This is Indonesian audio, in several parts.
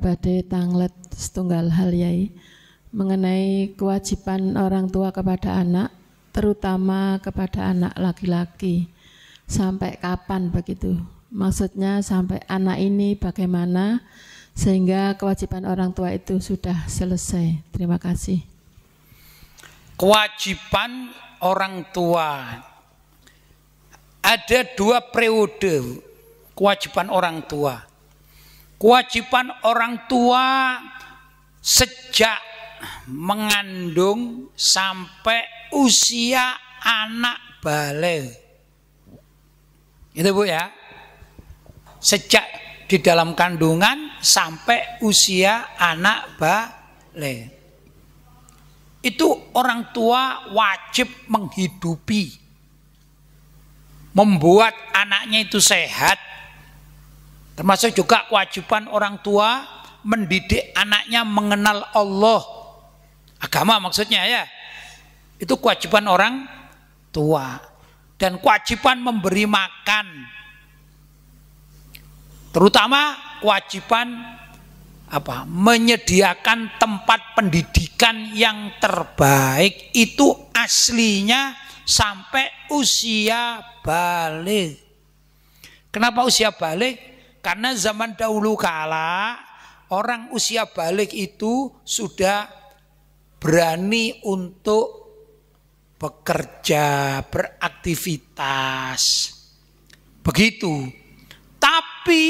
badhe tanglet setunggal hal Yai mengenai kewajiban orang tua kepada anak, terutama kepada anak laki-laki. Sampai kapan begitu? Maksudnya sampai anak ini bagaimana sehingga kewajiban orang tua itu sudah selesai. Terima kasih. Kewajiban orang tua ada 2 periode kewajiban orang tua. Kewajiban orang tua sejak mengandung sampai usia anak balik. Itu Bu ya. Sejak di dalam kandungan sampai usia anak balik. Itu orang tua wajib menghidupi, membuat anaknya itu sehat. Termasuk juga kewajiban orang tua mendidik anaknya mengenal Allah. Agama maksudnya ya. Itu kewajiban orang tua. Dan kewajiban memberi makan. Terutama kewajiban menyediakan tempat pendidikan yang terbaik itu aslinya sampai usia balik. Kenapa usia balik? Karena zaman dahulu kala orang usia balik itu sudah berani untuk bekerja, beraktivitas. Begitu. Tapi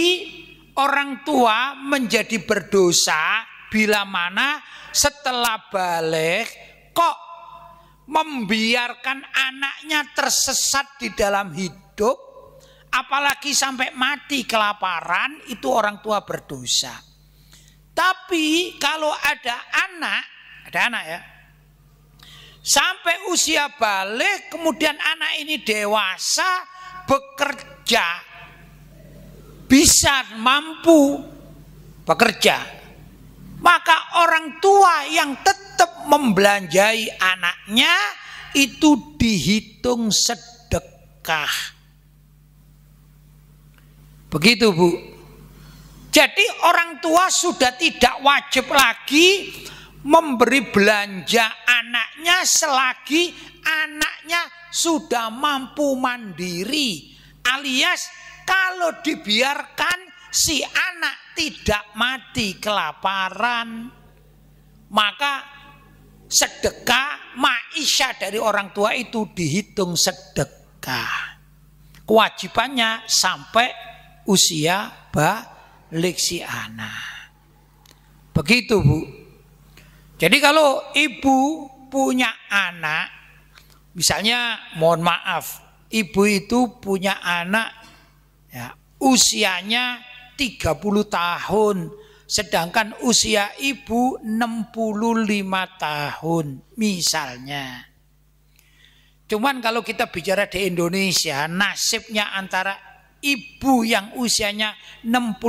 orang tua menjadi berdosa bila mana setelah balik kok membiarkan anaknya tersesat di dalam hidup. Apalagi sampai mati kelaparan, itu orang tua berdosa. Tapi kalau ada anak ya, sampai usia balik, kemudian anak ini dewasa, bekerja, bisa mampu bekerja, maka orang tua yang tetap membelanjai anaknya itu dihitung sedekah. Begitu Bu. Jadi orang tua sudah tidak wajib lagi memberi belanja anaknya selagi anaknya sudah mampu mandiri. Alias kalau dibiarkan si anak tidak mati kelaparan, maka sedekah maisha dari orang tua itu dihitung sedekah. Kewajibannya sampai usia balik si anak. Begitu Bu. Jadi kalau ibu punya anak, misalnya mohon maaf, ibu itu punya anak ya, usianya 30 tahun, sedangkan usia ibu 65 tahun misalnya. Cuman kalau kita bicara di Indonesia, nasibnya antara ibu yang usianya 65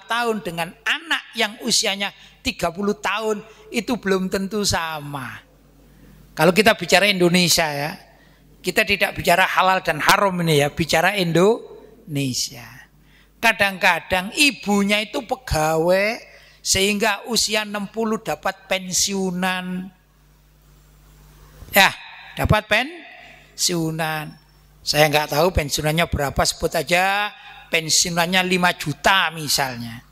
tahun dengan anak yang usianya 30 tahun itu belum tentu sama. Kalau kita bicara Indonesia ya, kita tidak bicara halal dan haram ini ya, bicara Indonesia. Kadang-kadang ibunya itu pegawai sehingga usia 60 dapat pensiunan. Ya, dapat pensiunan. Saya nggak tahu pensiunannya berapa, sebut aja pensiunannya 5 juta misalnya.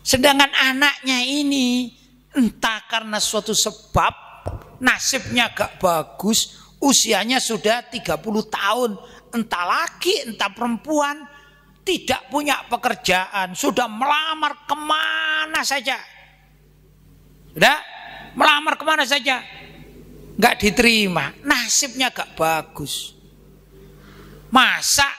Sedangkan anaknya ini entah karena suatu sebab nasibnya gak bagus, usianya sudah 30 tahun, entah laki entah perempuan, tidak punya pekerjaan, sudah melamar kemana saja. Sudah melamar kemana saja, gak diterima, nasibnya gak bagus. Masa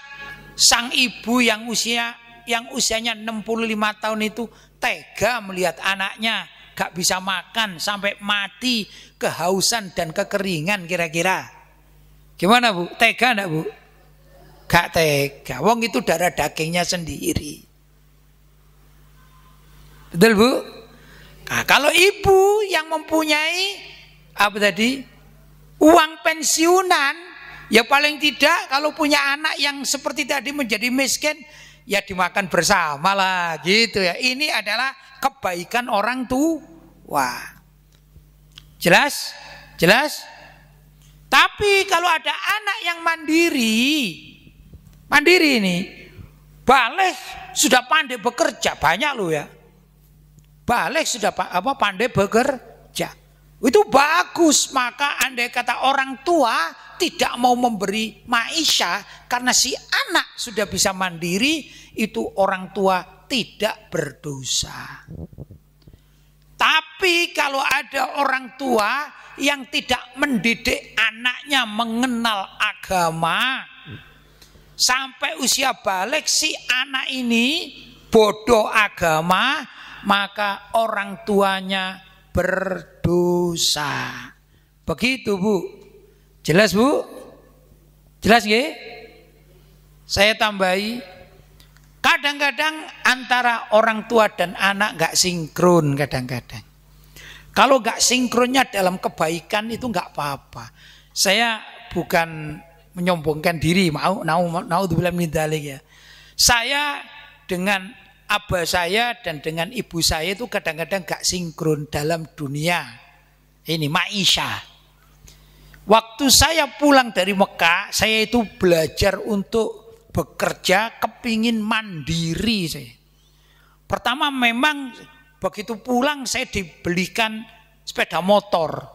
sang ibu yang usianya 65 tahun itu tega melihat anaknya gak bisa makan sampai mati kehausan dan kekeringan kira-kira? Gimana Bu? Tega enggak Bu? Gak tega. Wong itu darah dagingnya sendiri. Betul Bu? Nah, kalau ibu yang mempunyai uang pensiunan, ya paling tidak kalau punya anak yang seperti tadi menjadi miskin, ya dimakan bersama lah gitu ya. Ini adalah kebaikan orang tua. Jelas? Jelas? Tapi kalau ada anak yang mandiri ini, balik sudah pandai bekerja, banyak loh ya. Balik sudah pandai bekerja. Itu bagus, maka andai kata orang tua tidak mau memberi maisha karena si anak sudah bisa mandiri, itu orang tua tidak berdosa. Tapi kalau ada orang tua yang tidak mendidik anaknya mengenal agama, sampai usia balik si anak ini bodoh agama, maka orang tuanya berdosa. Begitu Bu. Jelas Bu? Jelas nggih? Saya tambahi, kadang-kadang antara orang tua dan anak nggak sinkron kadang-kadang. Kalau nggak sinkronnya dalam kebaikan itu nggak apa-apa. Saya bukan menyombongkan diri, naudzubillah min dzalik ya. Saya dengan abah saya dan dengan ibu saya itu kadang-kadang nggak sinkron dalam dunia ini maisha. Waktu saya pulang dari Mekah, saya itu belajar untuk bekerja, kepingin mandiri saya. Pertama memang begitu pulang saya dibelikan sepeda motor.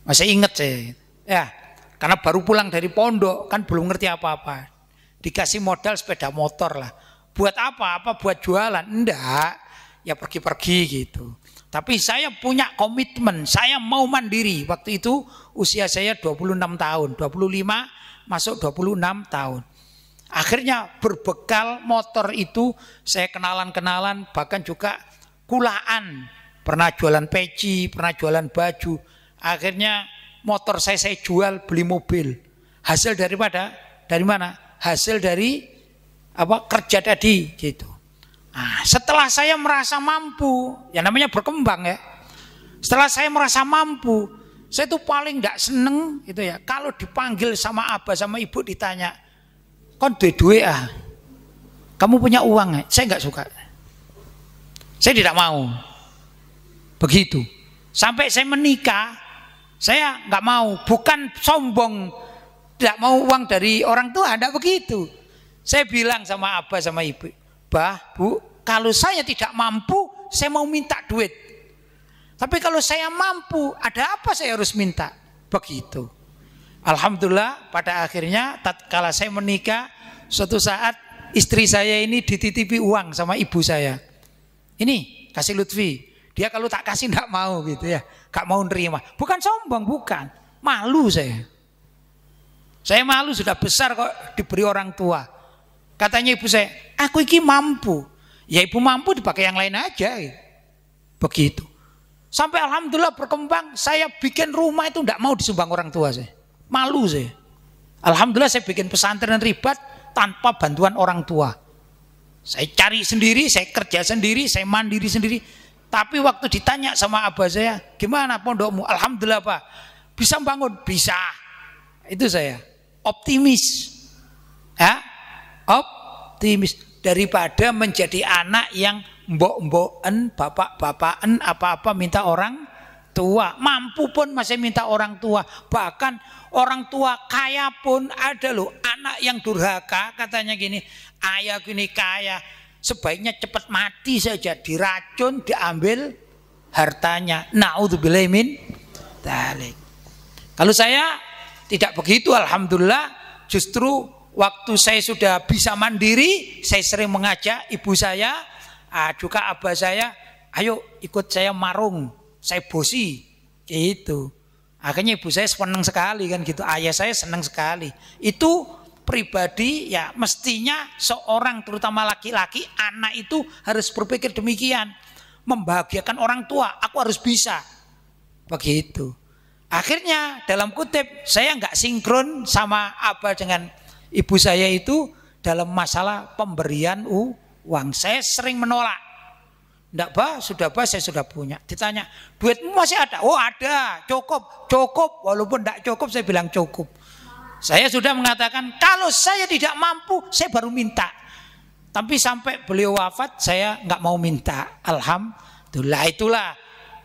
Masih ingat saya. Ya, karena baru pulang dari pondok, kan belum ngerti apa-apa. Dikasih modal sepeda motor lah. Buat apa? Apa buat jualan? Enggak. Ya pergi-pergi gitu. Tapi saya punya komitmen, saya mau mandiri. Waktu itu usia saya 26 tahun, 25 masuk 26 tahun. Akhirnya berbekal motor itu saya kenalan-kenalan, bahkan juga kulaan. Pernah jualan peci, pernah jualan baju. Akhirnya motor saya jual, beli mobil. Hasil daripada dari mana? Hasil dari kerja tadi gitu. Nah, setelah saya merasa mampu, ya namanya berkembang ya. Setelah saya merasa mampu, saya tuh paling tidak seneng gitu ya. Kalau dipanggil sama abah sama ibu ditanya, kon duwe ah, kamu punya uang ya? Saya nggak suka. Saya tidak mau. Begitu. Sampai saya menikah, saya nggak mau. Bukan sombong, tidak mau uang dari orang tua, tidak begitu. Saya bilang sama abah sama ibu, bah, bu, kalau saya tidak mampu, saya mau minta duit. Tapi kalau saya mampu, ada apa saya harus minta? Begitu. Alhamdulillah pada akhirnya tatkala saya menikah, suatu saat istri saya ini dititipi uang sama ibu saya. Ini kasih Lutfi. Dia kalau tak kasih tidak mau gitu ya. Gak mau nerima. Bukan sombong, bukan. Malu saya. Saya malu, sudah besar kok diberi orang tua. Katanya ibu saya, aku ini mampu. Ya ibu mampu dipakai yang lain aja. Begitu. Sampai alhamdulillah berkembang, saya bikin rumah itu tidak mau disumbang orang tua saya. Malu saya. Alhamdulillah saya bikin pesantren ribat tanpa bantuan orang tua. Saya cari sendiri, saya kerja sendiri, saya mandiri sendiri. Tapi waktu ditanya sama abah saya, gimana pondokmu? Alhamdulillah Pak, bisa bangun? Bisa. Itu saya. Optimis. Ya, optimis. Daripada menjadi anak yang mbok-mboken, bapak-bapaken, apa-apa minta orang tua. Mampu pun masih minta orang tua. Bahkan orang tua kaya pun ada loh. Anak yang durhaka katanya gini, ayah gini kaya, sebaiknya cepat mati saja, diracun, diambil hartanya. Naudzubillahi min dzalik. Kalau saya tidak begitu, alhamdulillah. Justru waktu saya sudah bisa mandiri, saya sering mengajak ibu saya, juga abah saya, ayo ikut saya marung, saya bosi, gitu. Akhirnya ibu saya senang sekali kan gitu, ayah saya senang sekali. Itu pribadi ya mestinya seorang terutama laki-laki, anak itu harus berpikir demikian, membahagiakan orang tua, aku harus bisa, begitu. Akhirnya dalam kutip saya nggak sinkron sama abah dengan ibu saya itu dalam masalah pemberian uang. Saya sering menolak. Enggak bah, sudah bah, saya sudah punya. Ditanya, duitmu masih ada? Oh ada, cukup, cukup. Walaupun enggak cukup, saya bilang cukup. Saya sudah mengatakan, kalau saya tidak mampu, saya baru minta. Tapi sampai beliau wafat saya nggak mau minta. Alhamdulillah, itulah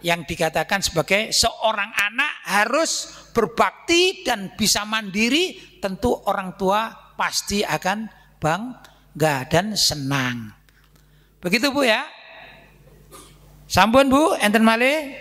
yang dikatakan sebagai seorang anak harus berbakti dan bisa mandiri. Tentu orang tua pasti akan bangga dan senang. Begitu Bu ya. Sampun Bu, enten malih.